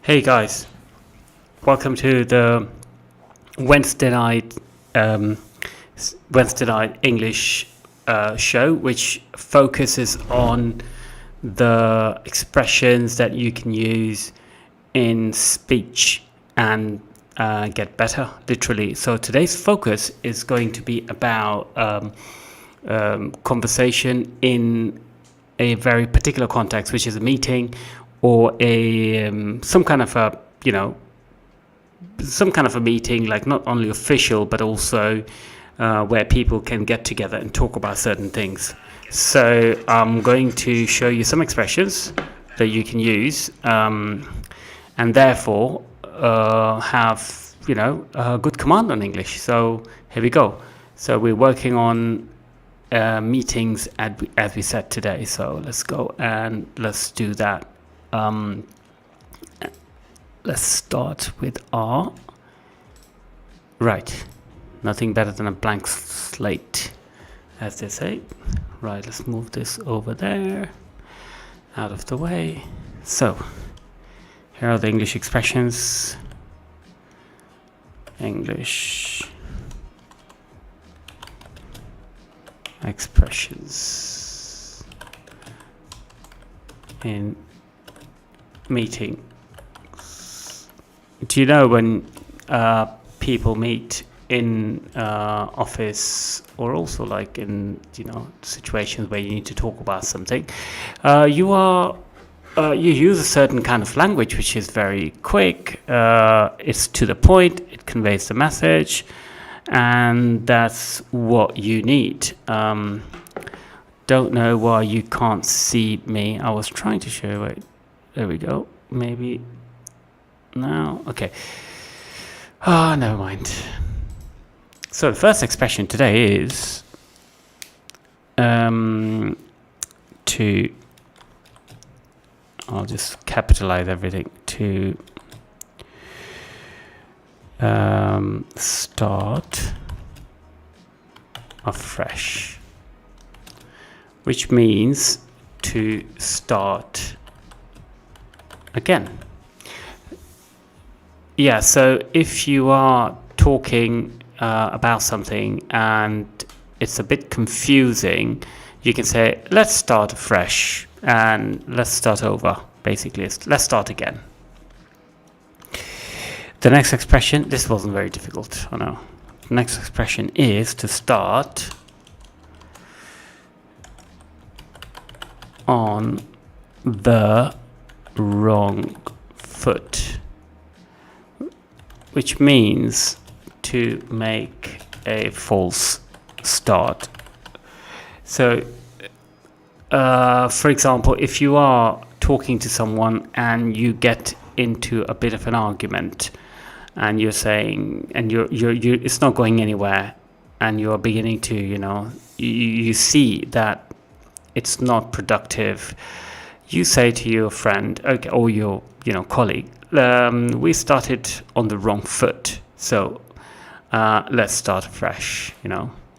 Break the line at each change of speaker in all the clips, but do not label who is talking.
Hey guys, welcome to the Wednesday night English show, which focuses on the expressions that you can use in speech and get better, literally. So today's focus is going to be about conversation in a very particular context, which is a meeting or some kind of a meeting, like not only official but also where people can get together and talk about certain things. So I'm going to show you some expressions that you can use and therefore have a good command on English. So here we go. So we're working on meetings as we said today. So let's go and let's do that. Let's start with R. Right, nothing better than a blank slate, as they say. Right, let's move this over there, out of the way. So here are the English expressions. English expressions in meeting. Do you know when people meet in office, or also like in situations where you need to talk about something, you use a certain kind of language which is very quick, it's to the point, it conveys the message, and that's what you need. Don't know why you can't see me. I was trying to show you. Wait, there we go. Maybe now. Okay. Never mind. So the first expression today is I'll just capitalize everything. To start afresh, which means to start again. Yeah, so if you are talking about something and it's a bit confusing, you can say, let's start afresh and let's start over. Basically, let's start again. The next expression, this wasn't very difficult, I know. The next expression is to start on the wrong foot, which means to make a false start. So, for example, if you are talking to someone and you get into a bit of an argument, and you're saying, and you're it's not going anywhere, and you're beginning to, you see that it's not productive, you say to your friend, okay, or your colleague, we started on the wrong foot, so let's start afresh.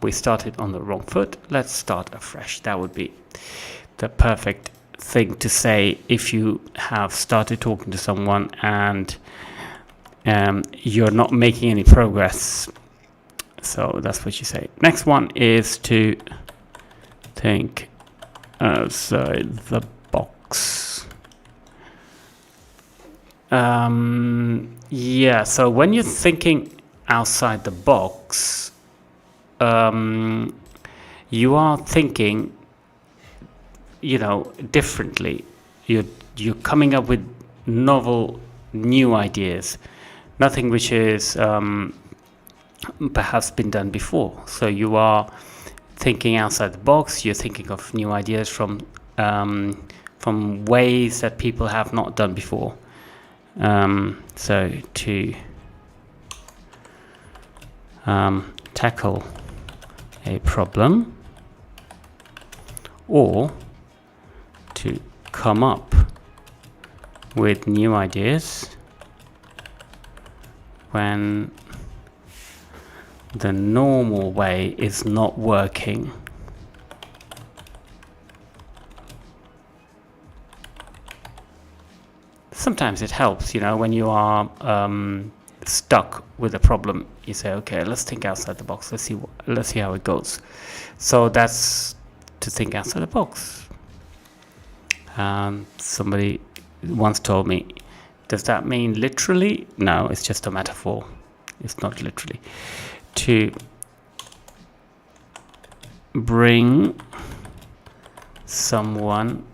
We started on the wrong foot, let's start afresh. That would be the perfect thing to say if you have started talking to someone and you're not making any progress. So that's what you say. Next one is to think outside the box. Yeah, so when you're thinking outside the box, you are thinking, differently. You're coming up with novel, new ideas, nothing which is perhaps been done before. So you are thinking outside the box. You're thinking of new ideas from ways that people have not done before. So to tackle a problem, or to come up with new ideas when the normal way is not working. sometimes it helps, when you are stuck with a problem. You say, okay, let's think outside the box. Let's see how it goes. So that's to think outside the box. Somebody once told me, does that mean literally? No, it's just a metaphor. It's not literally. To bring someone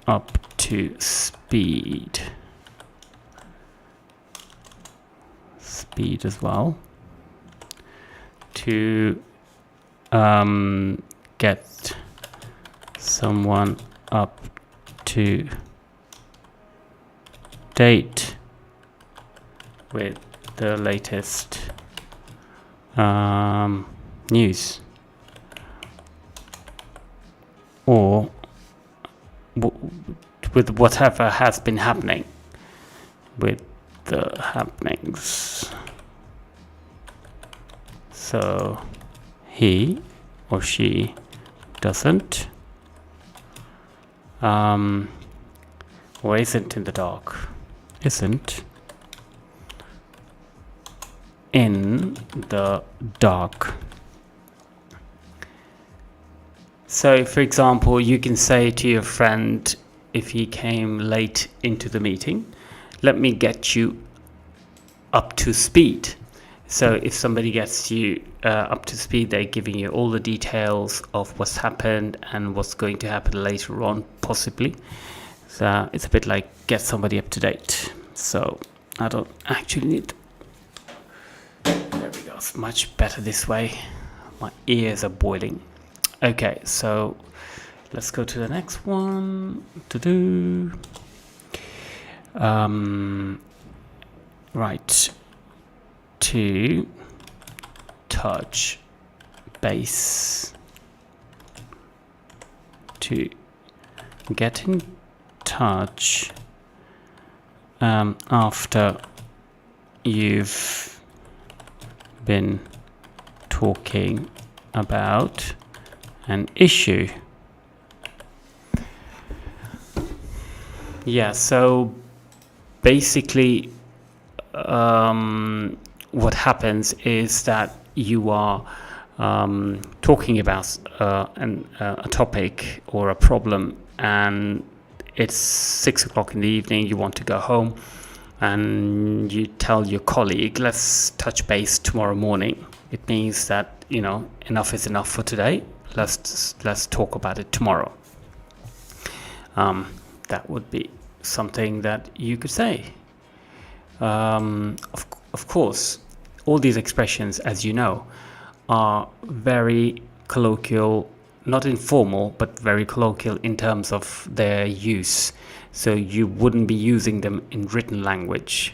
up to speed. Speed as well. To get someone up to date with the latest news, or with whatever has been happening, with the happenings. So he or she doesn't or isn't in the dark. Isn't in the dark. So, for example, you can say to your friend, if he came late into the meeting, let me get you up to speed. So if somebody gets you up to speed, they're giving you all the details of what's happened and what's going to happen later on, possibly. So it's a bit like get somebody up to date. So I don't actually need... There we go. It's much better this way. My ears are boiling. Okay, so let's go to the next one. Right. To touch base. To get in touch after you've been talking about an issue. Yeah, so basically what happens is that you are talking about a topic or a problem, and it's 6 o'clock in the evening, you want to go home, and you tell your colleague, let's touch base tomorrow morning. It means that, enough is enough for today. Let's talk about it tomorrow. That would be something that you could say. Of course, all these expressions, as you know, are very colloquial, not informal, but very colloquial in terms of their use. So you wouldn't be using them in written language.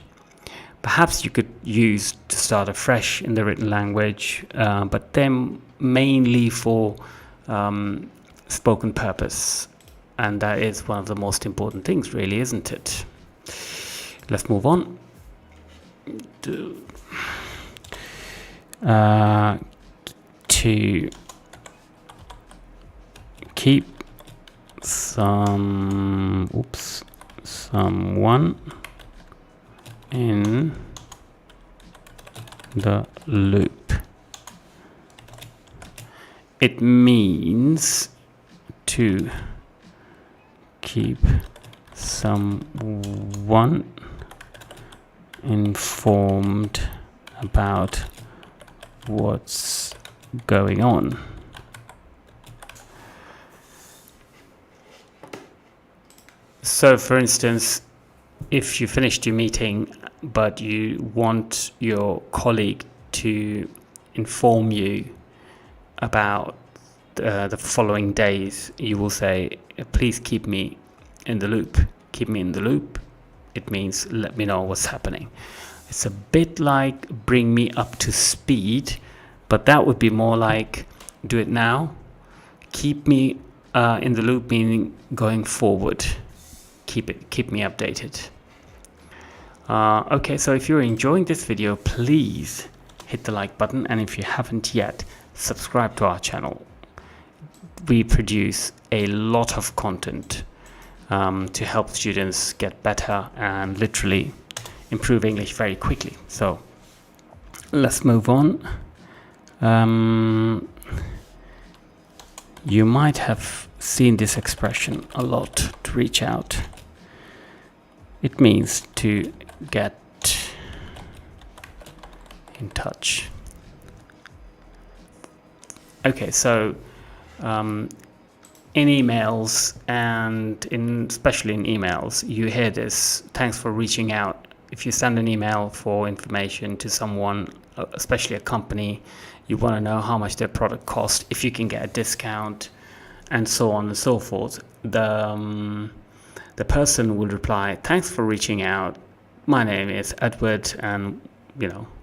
Perhaps you could use to start afresh in the written language, but then mainly for spoken purpose. And that is one of the most important things, really, isn't it? Let's move on. To keep someone in the loop. It means to keep someone informed about what's going on. So, for instance, if you finished your meeting but you want your colleague to inform you about the following days, you will say, please keep me in the loop. Keep me in the loop. It means let me know what's happening. It's a bit like bring me up to speed, but that would be more like do it now. Keep me in the loop, meaning going forward. Keep me updated. Okay, so if you're enjoying this video, please hit the like button, and if you haven't yet, subscribe to our channel. We produce a lot of content to help students get better and literally improve English very quickly. So let's move on. You might have seen this expression a lot, to reach out. It means to get in touch. Okay, so in emails and especially in emails, you hear this, thanks for reaching out. If you send an email for information to someone, especially a company, you want to know how much their product costs, if you can get a discount, and so on and so forth. The person will reply, thanks for reaching out. My name is Edward, and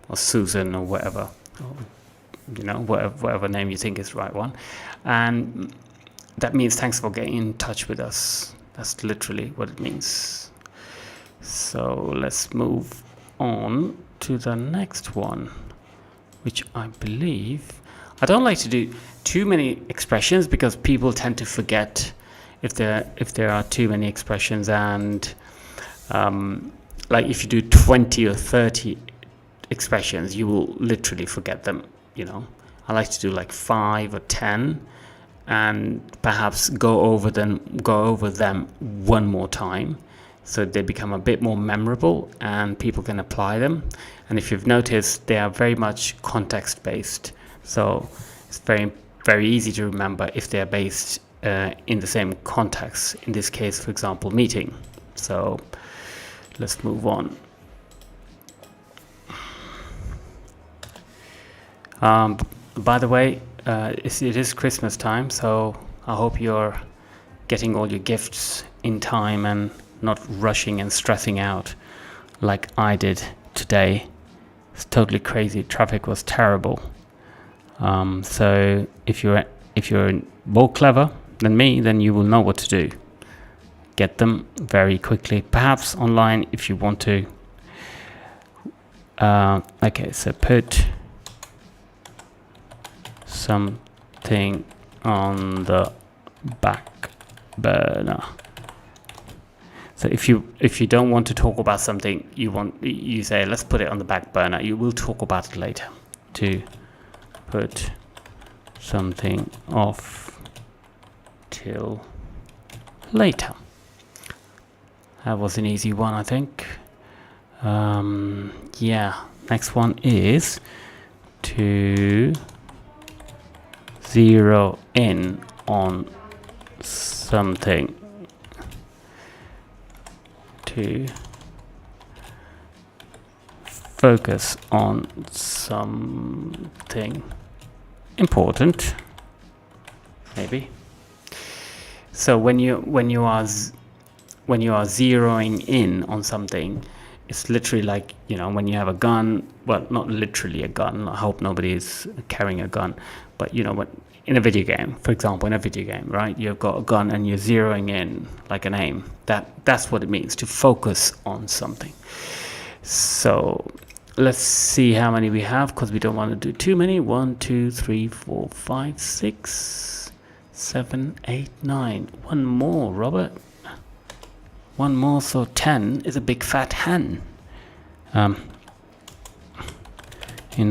or Susan, or whatever, whatever name you think is the right one. And that means thanks for getting in touch with us. That's literally what it means. So let's move on to the next one, which I believe, I don't like to do too many expressions because people tend to forget if there are too many expressions, and like if you do 20 or 30 expressions, you will literally forget them. I like to do like 5 or 10 and perhaps go over them one more time, so they become a bit more memorable and people can apply them. And if you've noticed, they are very much context based, so it's very, very easy to remember if they are based in the same context. In this case, for example, meeting. So let's move on. By the way, it is Christmas time, so I hope you're getting all your gifts in time and not rushing and stressing out like I did today. It's totally crazy. Traffic was terrible. So if you're more clever than me, then you will know what to do. Get them very quickly, perhaps online if you want to. Okay, so put something on the back burner. So if you don't want to talk about something, you say, let's put it on the back burner. You will talk about it later. To put something off till later. That was an easy one, I think. Yeah, next one is to zero in on something. To focus on something important, maybe. So when you are zeroing in on something, it's literally like, when you have a gun. Well, not literally a gun. I hope nobody is carrying a gun, but what, in a video game, for example, right? You've got a gun and you're zeroing in like an aim. That's what it means, to focus on something. So let's see how many we have, because we don't want to do too many. 1, 2, 3, 4, 5, 6, 7, 8, 9. One more, Robert. One more, so 10 is a big fat hen. In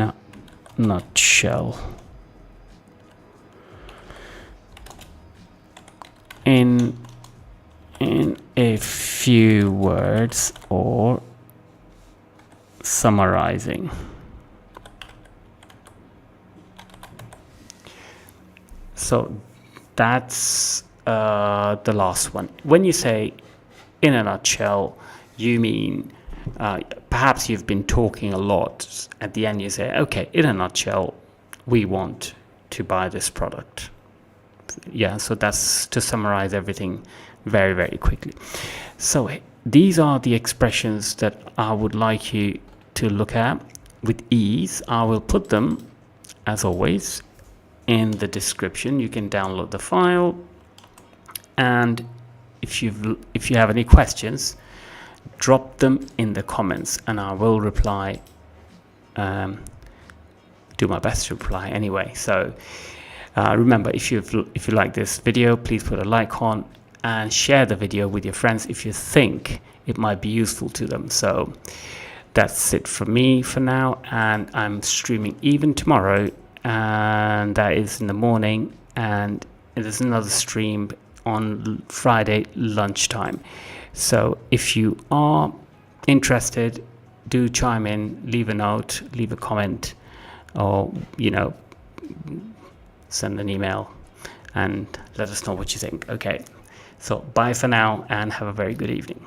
a nutshell. In a few words, or summarizing. So that's the last one. When you say in a nutshell, you mean perhaps you've been talking a lot. At the end you say, okay, in a nutshell, we want to buy this product. Yeah, so that's to summarize everything very, very quickly. So these are the expressions that I would like you to look at with ease. I will put them, as always, in the description. You can download the file, and if you have any questions, drop them in the comments and I will reply. Do my best to reply anyway. So remember, if you like this video, please put a like on and share the video with your friends if you think it might be useful to them. So that's it from me for now, and I'm streaming even tomorrow, and that is in the morning, and there's another stream on Friday lunchtime. So if you are interested, do chime in, leave a note, leave a comment, or send an email and let us know what you think. Okay, so bye for now and have a very good evening.